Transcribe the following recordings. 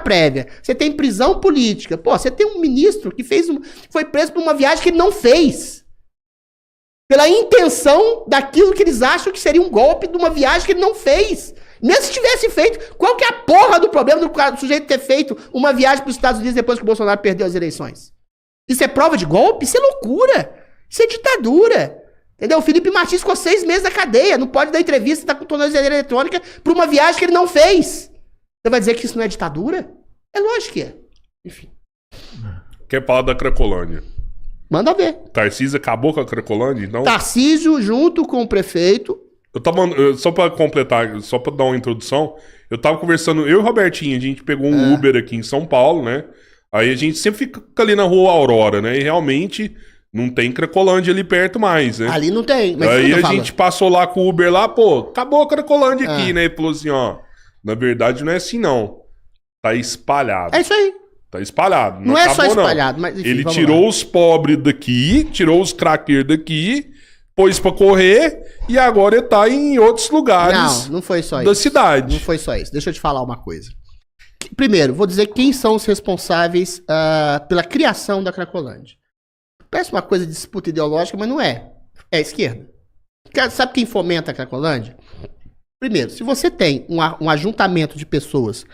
prévia, você tem prisão política. Pô, você tem um ministro que foi preso por uma viagem que ele não fez. Pela intenção daquilo que eles acham que seria um golpe de uma viagem que ele não fez. Mesmo se tivesse feito, qual que é a porra do problema do sujeito ter feito uma viagem para os Estados Unidos depois que o Bolsonaro perdeu as eleições? Isso é prova de golpe? Isso é loucura. Isso é ditadura. Entendeu? O Felipe Martins ficou 6 meses na cadeia. Não pode dar entrevista, tá com tornozeleira eletrônica para uma viagem que ele não fez. Você vai dizer que isso não é ditadura? É lógico que é. Enfim. Quer falar da Cracolândia? Manda ver. Tarcísio acabou com a Cracolândia, então? Tarcísio, junto com o prefeito... Só pra completar, só pra dar uma introdução, eu tava conversando, eu e o Robertinho, a gente pegou um Uber aqui em São Paulo, né? Aí a gente sempre fica ali na Rua Aurora, né? E realmente não tem Cracolândia ali perto mais, né? Ali não tem. Mas aí a gente passou lá com o Uber lá, pô, acabou a Cracolândia aqui, né? E falou assim, ó, na verdade não é assim não. Tá espalhado. É isso aí. Tá espalhado. Não é só espalhado, mas enfim, ele tirou os pobres daqui, tirou os craqueiros daqui, pôs pra correr e agora ele tá em outros lugares não foi só da cidade. Não foi só isso. Deixa eu te falar uma coisa. Primeiro, vou dizer quem são os responsáveis pela criação da Cracolândia. Parece uma coisa de disputa ideológica, mas não é. É a esquerda. Sabe quem fomenta a Cracolândia? Primeiro, se você tem um ajuntamento de pessoas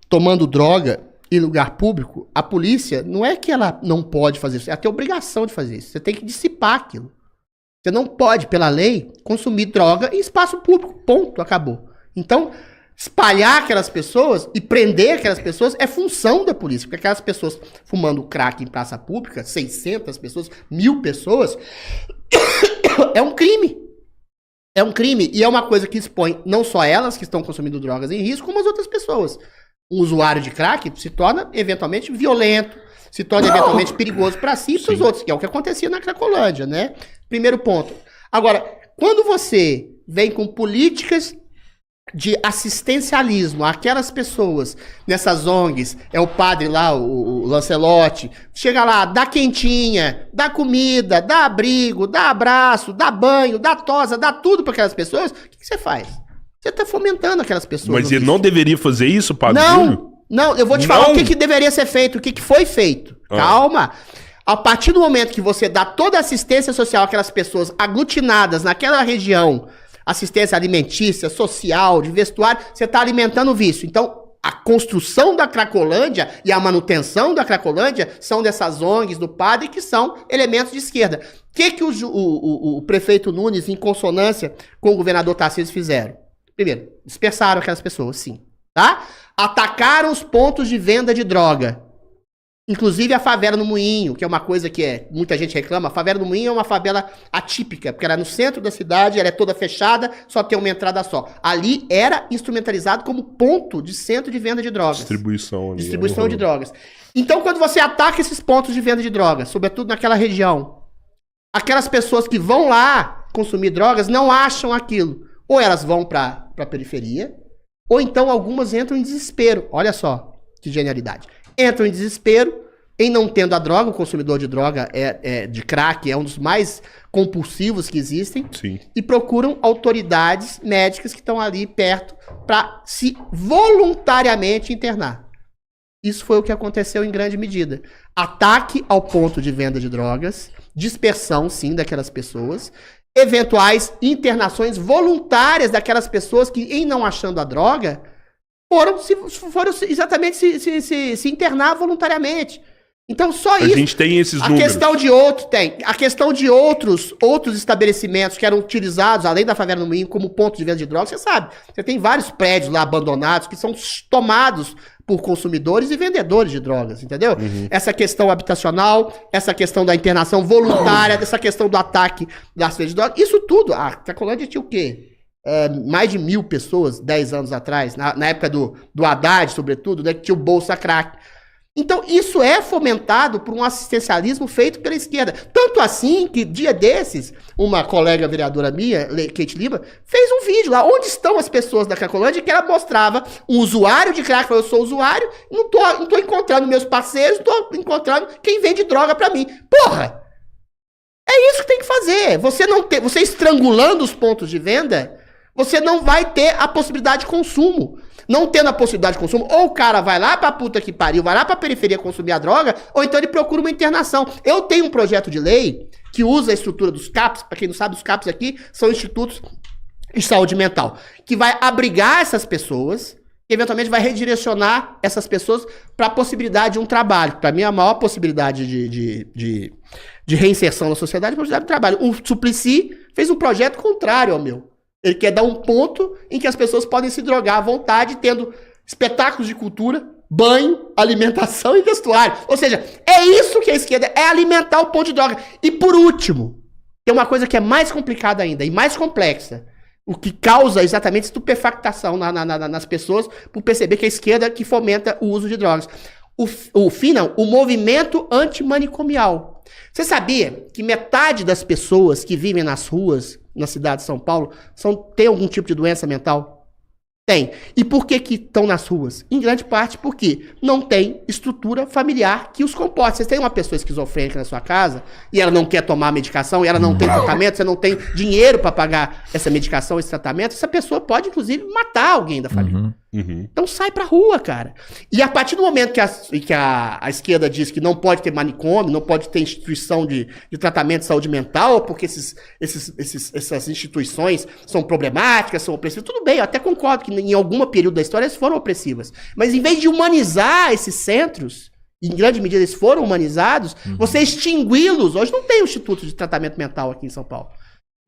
tomando droga em lugar público, a polícia não é que ela não pode fazer isso, ela tem a obrigação de fazer isso. Você tem que dissipar aquilo. Você não pode, pela lei, consumir droga em espaço público. Ponto. Acabou. Então, espalhar aquelas pessoas e prender aquelas pessoas é função da polícia. Porque aquelas pessoas fumando crack em praça pública, 600 pessoas, 1000 pessoas, é um crime. É um crime. E é uma coisa que expõe não só elas que estão consumindo drogas em risco, como as outras pessoas. Um usuário de crack se torna, eventualmente, violento, se torna, eventualmente, perigoso para si e para os outros, que é o que acontecia na Cracolândia, né? Primeiro ponto. Agora, quando você vem com políticas de assistencialismo àquelas pessoas nessas ONGs, é o padre lá, o Lancelotti, chega lá, dá quentinha, dá comida, dá abrigo, dá abraço, dá banho, dá tosa, dá tudo para aquelas pessoas, o que você faz? Você tá fomentando aquelas pessoas. Mas ele não deveria fazer isso, padre? Não, eu vou te falar o que deveria ser feito, o que foi feito. Calma. A partir do momento que você dá toda a assistência social àquelas pessoas aglutinadas naquela região, assistência alimentícia, social, de vestuário, você está alimentando o vício. Então, a construção da Cracolândia e a manutenção da Cracolândia são dessas ONGs do padre que são elementos de esquerda. O que o prefeito Nunes, em consonância com o governador Tarcísio, fizeram? Primeiro, dispersaram aquelas pessoas, sim. Tá? Atacaram os pontos de venda de droga. Inclusive a favela no Moinho, que é uma coisa que muita gente reclama. A favela no Moinho é uma favela atípica, porque ela é no centro da cidade, ela é toda fechada, só tem uma entrada só. Ali era instrumentalizado como ponto de centro de venda de drogas. Distribuição de drogas. Então, quando você ataca esses pontos de venda de drogas, sobretudo naquela região, aquelas pessoas que vão lá consumir drogas não acham aquilo. Ou elas vão para a periferia, ou então algumas entram em desespero. Olha só que genialidade. Entram em desespero em não tendo a droga. O consumidor de droga de crack é um dos mais compulsivos que existem. Sim. E procuram autoridades médicas que estão ali perto para se voluntariamente internar. Isso foi o que aconteceu em grande medida. Ataque ao ponto de venda de drogas, dispersão, sim, daquelas pessoas, eventuais internações voluntárias daquelas pessoas que, em não achando a droga, foram exatamente se internar voluntariamente. Então, só isso. A gente tem esses números. A questão de outros estabelecimentos que eram utilizados, além da favela no Moinho, como ponto de venda de drogas, você sabe. Você tem vários prédios lá abandonados que são tomados por consumidores e vendedores de drogas, entendeu? Uhum. Essa questão habitacional, essa questão da internação voluntária, essa questão do ataque das vendas de drogas, isso tudo. A Cracolândia tinha o quê? Mais de 1000 pessoas, 10 anos atrás, na época do Haddad, sobretudo, né, que tinha o Bolsa Crack. Então, isso é fomentado por um assistencialismo feito pela esquerda. Tanto assim que, dia desses, uma colega vereadora minha, Kate Lima, fez um vídeo lá, onde estão as pessoas da Cracolândia, que ela mostrava um usuário de crack, falou, eu sou usuário, não tô encontrando meus parceiros, tô encontrando quem vende droga pra mim. Porra! É isso que tem que fazer. Você estrangulando os pontos de venda, você não vai ter a possibilidade de consumo. Não tendo a possibilidade de consumo, ou o cara vai lá pra puta que pariu, vai lá pra periferia consumir a droga, ou então ele procura uma internação. Eu tenho um projeto de lei que usa a estrutura dos CAPs, pra quem não sabe, os CAPs aqui são institutos de saúde mental, que vai abrigar essas pessoas, que eventualmente vai redirecionar essas pessoas para a possibilidade de um trabalho. Para mim, a maior possibilidade de reinserção na sociedade é a possibilidade de trabalho. O Suplicy fez um projeto contrário ao meu. Ele quer dar um ponto em que as pessoas podem se drogar à vontade, tendo espetáculos de cultura, banho, alimentação e vestuário. Ou seja, é isso que a esquerda é alimentar o ponto de droga. E por último, tem uma coisa que é mais complicada ainda e mais complexa. O que causa exatamente estupefactação nas pessoas por perceber que é a esquerda que fomenta o uso de drogas. O movimento antimanicomial. Você sabia que metade das pessoas que vivem nas ruas, na cidade de São Paulo, tem algum tipo de doença mental? Tem. E por que estão nas ruas? Em grande parte porque não tem estrutura familiar que os comporte. Você tem uma pessoa esquizofrênica na sua casa e ela não quer tomar medicação e ela não tem tratamento, você não tem dinheiro para pagar essa medicação, esse tratamento, essa pessoa pode, inclusive, matar alguém da família. Então sai pra rua, cara. E a partir do momento que a esquerda diz que não pode ter manicômio, não pode ter instituição de tratamento de saúde mental, porque essas instituições são problemáticas, são opressivas, tudo bem, eu até concordo que em algum período da história eles foram opressivas. Mas em vez de humanizar esses centros, em grande medida eles foram humanizados, você extingui-los. Hoje não tem instituto de tratamento mental aqui em São Paulo.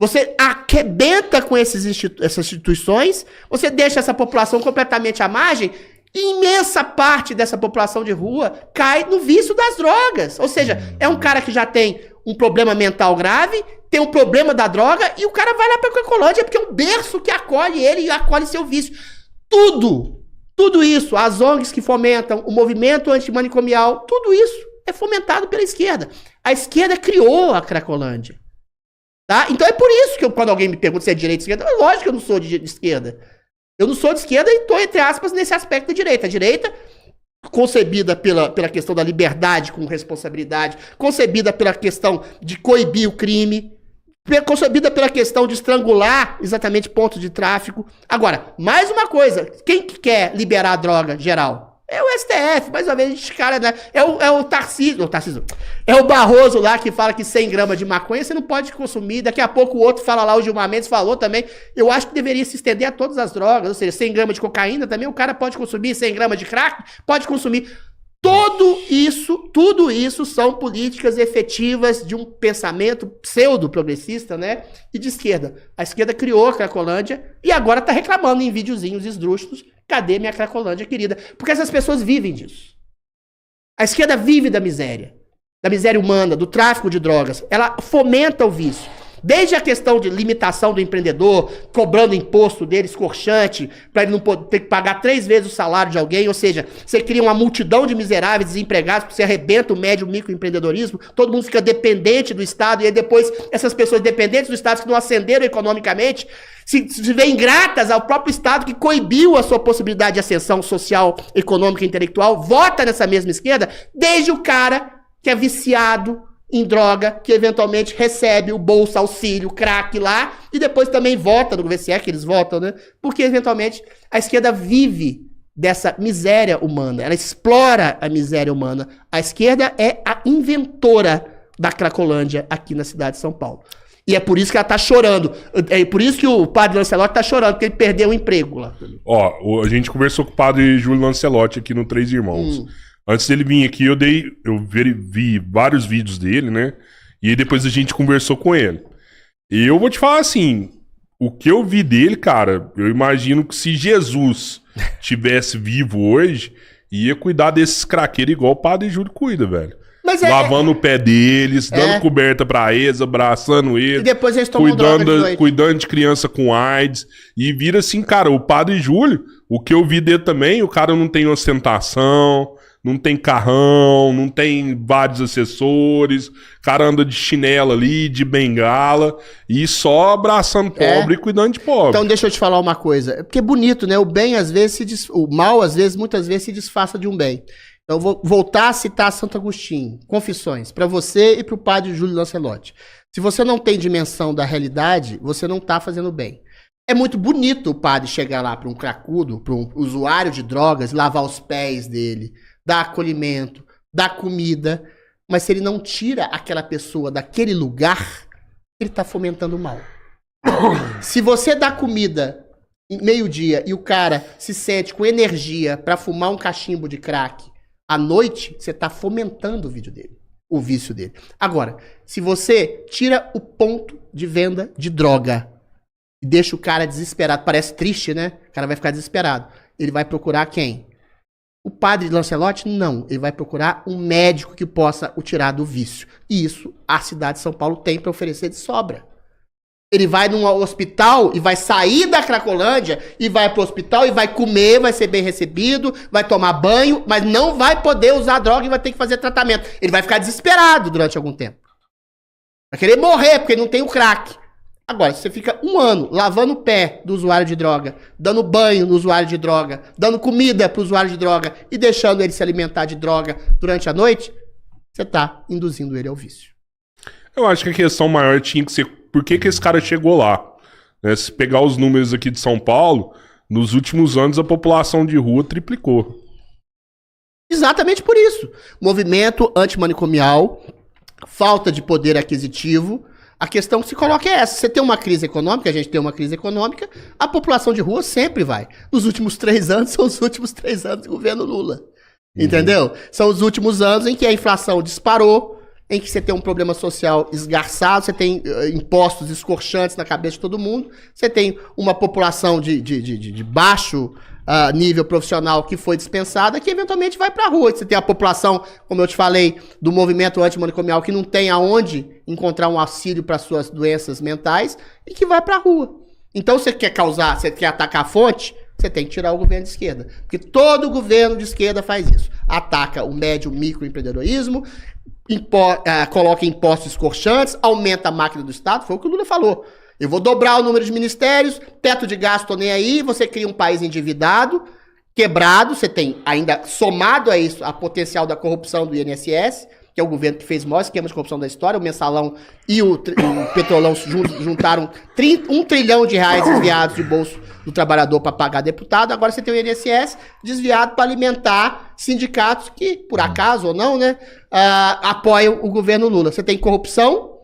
Você arrebenta com essas instituições, você deixa essa população completamente à margem, e imensa parte dessa população de rua cai no vício das drogas. Ou seja, é um cara que já tem um problema mental grave, tem um problema da droga, e o cara vai lá pra Cracolândia, porque é um berço que acolhe ele e acolhe seu vício. Tudo isso, as ONGs que fomentam, o movimento antimanicomial, tudo isso é fomentado pela esquerda. A esquerda criou a Cracolândia. Tá? Então é por isso que quando alguém me pergunta se é de direita ou esquerda, lógico que eu não sou de esquerda. Eu não sou de esquerda e estou, entre aspas, nesse aspecto da direita. A direita, concebida pela questão da liberdade com responsabilidade, concebida pela questão de coibir o crime, concebida pela questão de estrangular exatamente pontos de tráfico. Agora, mais uma coisa, quem que quer liberar a droga geral? É o STF, mais uma vez, esse cara, né? É o Tarcísio, é o Barroso lá que fala que 100 gramas de maconha você não pode consumir, daqui a pouco o outro fala lá, o Gilmar Mendes falou também, eu acho que deveria se estender a todas as drogas, ou seja, 100 gramas de cocaína também o cara pode consumir, 100 gramas de crack pode consumir. Tudo isso são políticas efetivas de um pensamento pseudo-progressista, né? E de esquerda. A esquerda criou a Cracolândia e agora tá reclamando em videozinhos esdrúxulos. Cadê minha Cracolândia querida? Porque essas pessoas vivem disso. A esquerda vive da miséria humana, do tráfico de drogas. Ela fomenta o vício. Desde a questão de limitação do empreendedor, cobrando imposto dele escorchante, para ele não ter que pagar 3 vezes o salário de alguém, ou seja, você cria uma multidão de miseráveis desempregados, você arrebenta o médio e microempreendedorismo, todo mundo fica dependente do Estado, e aí depois essas pessoas dependentes do Estado que não ascenderam economicamente, se veem gratas ao próprio Estado que coibiu a sua possibilidade de ascensão social, econômica e intelectual, vota nessa mesma esquerda, desde o cara que é viciado em droga, que eventualmente recebe o bolsa auxílio, crack lá, e depois também vota no governo, se é que eles votam, né? Porque eventualmente a esquerda vive dessa miséria humana, ela explora a miséria humana. A esquerda é a inventora da Cracolândia aqui na cidade de São Paulo. E é por isso que ela tá chorando. É por isso que o padre Lancelotti tá chorando, porque ele perdeu o emprego lá. Ó, a gente conversou com o padre Júlio Lancelotti aqui no Três Irmãos. Antes dele vir aqui, eu vi vários vídeos dele, né? E aí depois a gente conversou com ele. E eu vou te falar assim, o que eu vi dele, cara, eu imagino que se Jesus tivesse vivo hoje, ia cuidar desses craqueiros igual o padre Júlio cuida, velho. Mas lavando o pé deles, dando coberta pra eles, abraçando eles. E depois eles tomam droga de noite. Cuidando de criança com AIDS. E vira assim, cara, o padre Júlio, o que eu vi dele também, o cara não tem ostentação, não tem carrão, não tem vários assessores, o cara anda de chinela ali, de bengala, e só abraçando pobre e cuidando de pobre. Então deixa eu te falar uma coisa, é porque é bonito, né? O bem às vezes, o mal às vezes, muitas vezes se disfarça de um bem. Então eu vou voltar a citar Santo Agostinho, Confissões, para você e para o padre Júlio Lancelotti. Se você não tem dimensão da realidade, você não está fazendo bem. É muito bonito o padre chegar lá para um cracudo, para um usuário de drogas, lavar os pés dele, dar acolhimento, dar comida, mas se ele não tira aquela pessoa daquele lugar, ele está fomentando o mal. Se você dá comida em meio-dia e o cara se sente com energia para fumar um cachimbo de crack à noite, você está fomentando o vício dele. Agora, se você tira o ponto de venda de droga e deixa o cara desesperado, parece triste, né? O cara vai ficar desesperado. Ele vai procurar quem? O padre Lancelotti? Não. Ele vai procurar um médico que possa o tirar do vício. E isso a cidade de São Paulo tem para oferecer de sobra. Ele vai num hospital e vai sair da Cracolândia e vai pro hospital e vai comer, vai ser bem recebido, vai tomar banho, mas não vai poder usar droga e vai ter que fazer tratamento. Ele vai ficar desesperado durante algum tempo. Vai querer morrer porque não tem o crack. Agora, se você fica um ano lavando o pé do usuário de droga, dando banho no usuário de droga, dando comida pro usuário de droga e deixando ele se alimentar de droga durante a noite, você tá induzindo ele ao vício. Eu acho que a questão maior tinha que ser por que esse cara chegou lá. Né? Se pegar os números aqui de São Paulo, nos últimos anos a população de rua triplicou. Exatamente por isso. Movimento antimanicomial, falta de poder aquisitivo. A questão que se coloca é essa. Você tem uma crise econômica, a gente tem uma crise econômica, a população de rua sempre vai. Nos últimos 3 anos, são os últimos 3 anos do governo Lula. Entendeu? São os últimos anos em que a inflação disparou, em que você tem um problema social esgarçado, você tem impostos escorchantes na cabeça de todo mundo, você tem uma população de baixo nível profissional que foi dispensada, que eventualmente vai pra rua. Você tem a população, como eu te falei, do movimento antimanicomial, que não tem aonde encontrar um auxílio para suas doenças mentais e que vai pra rua. Então você quer causar, você quer atacar a fonte, você tem que tirar o governo de esquerda. Porque todo governo de esquerda faz isso. Ataca o médio, microempreendedorismo, coloca impostos escorchantes, aumenta a máquina do Estado, foi o que o Lula falou. Eu vou dobrar o número de ministérios, teto de gasto, tô nem aí, você cria um país endividado, quebrado, você tem ainda, somado a isso, a potencial da corrupção do INSS, que é o governo que fez o maior esquema de corrupção da história, o Mensalão e o Petrolão juntaram 1 trilhão de reais desviados de bolso do trabalhador para pagar deputado, agora você tem o INSS desviado para alimentar sindicatos que, por acaso ou não, né, apoiam o governo Lula. Você tem corrupção,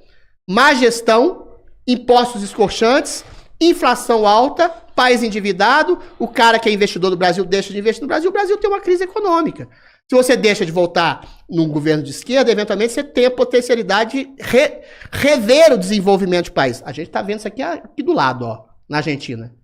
má gestão, impostos escorchantes, inflação alta, país endividado, o cara que é investidor do Brasil deixa de investir no Brasil, o Brasil tem uma crise econômica. Se você deixa de voltar num governo de esquerda, eventualmente você tem a potencialidade de rever o desenvolvimento do país. A gente tá vendo isso aqui do lado, ó, na Argentina.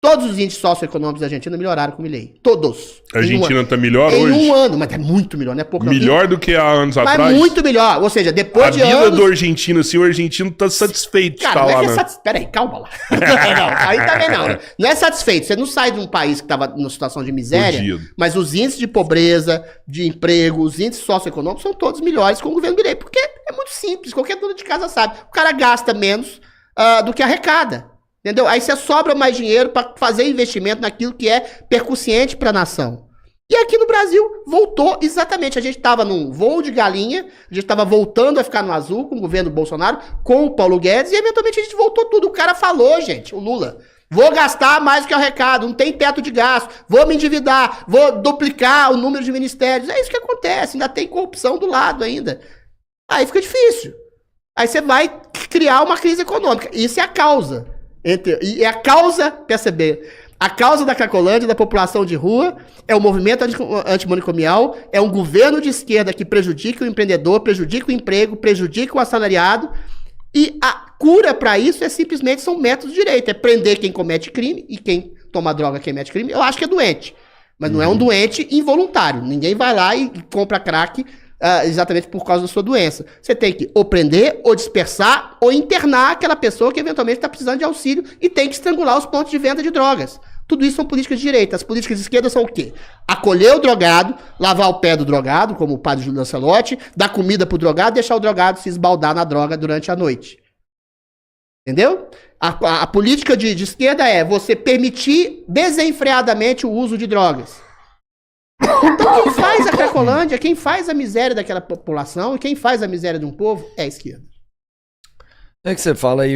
Todos os índices socioeconômicos da Argentina melhoraram com o Milei. Todos. A Argentina tá melhor hoje? Em um ano, mas é muito melhor, não é pouco. Melhor do que há anos atrás? Mas muito melhor. Ou seja, depois de anos... A vida do argentino, assim, o argentino tá satisfeito de estar lá, né? Peraí, calma lá. Não, aí também não. Não é satisfeito. Você não sai de um país que tava numa situação de miséria, mas os índices de pobreza, de emprego, os índices socioeconômicos são todos melhores com o governo Milei. Porque é muito simples, qualquer dono de casa sabe. O cara gasta menos do que arrecada. Entendeu? Aí você sobra mais dinheiro para fazer investimento naquilo que é percussiente para a nação. E aqui no Brasil voltou exatamente. A gente estava num voo de galinha, a gente estava voltando a ficar no azul com o governo Bolsonaro, com o Paulo Guedes, e eventualmente a gente voltou tudo. O cara falou, gente, o Lula, vou gastar mais do que arrecado, não tem teto de gasto, vou me endividar, vou duplicar o número de ministérios. É isso que acontece, ainda tem corrupção do lado ainda. Aí fica difícil. Aí você vai criar uma crise econômica. Isso é a causa. E a causa, perceber, a causa da Cracolândia, da população de rua, é o movimento antimanicomial, é um governo de esquerda que prejudica o empreendedor, prejudica o emprego, prejudica o assalariado, e a cura para isso simplesmente são métodos de direito, é prender quem comete crime, e quem toma droga, quem comete crime, eu acho que é doente, mas não é um doente involuntário, ninguém vai lá e compra crack exatamente por causa da sua doença. Você tem que ou prender, ou dispersar, ou internar aquela pessoa que eventualmente está precisando de auxílio e tem que estrangular os pontos de venda de drogas. Tudo isso são políticas de direita. As políticas de esquerda são o quê? Acolher o drogado, lavar o pé do drogado, como o padre Júlio Lancelotti, dar comida pro drogado, deixar o drogado se esbaldar na droga durante a noite. Entendeu? A política de esquerda é você permitir desenfreadamente o uso de drogas. Então quem faz a Cracolândia, quem faz a miséria daquela população e quem faz a miséria de um povo é a esquerda. É que você fala aí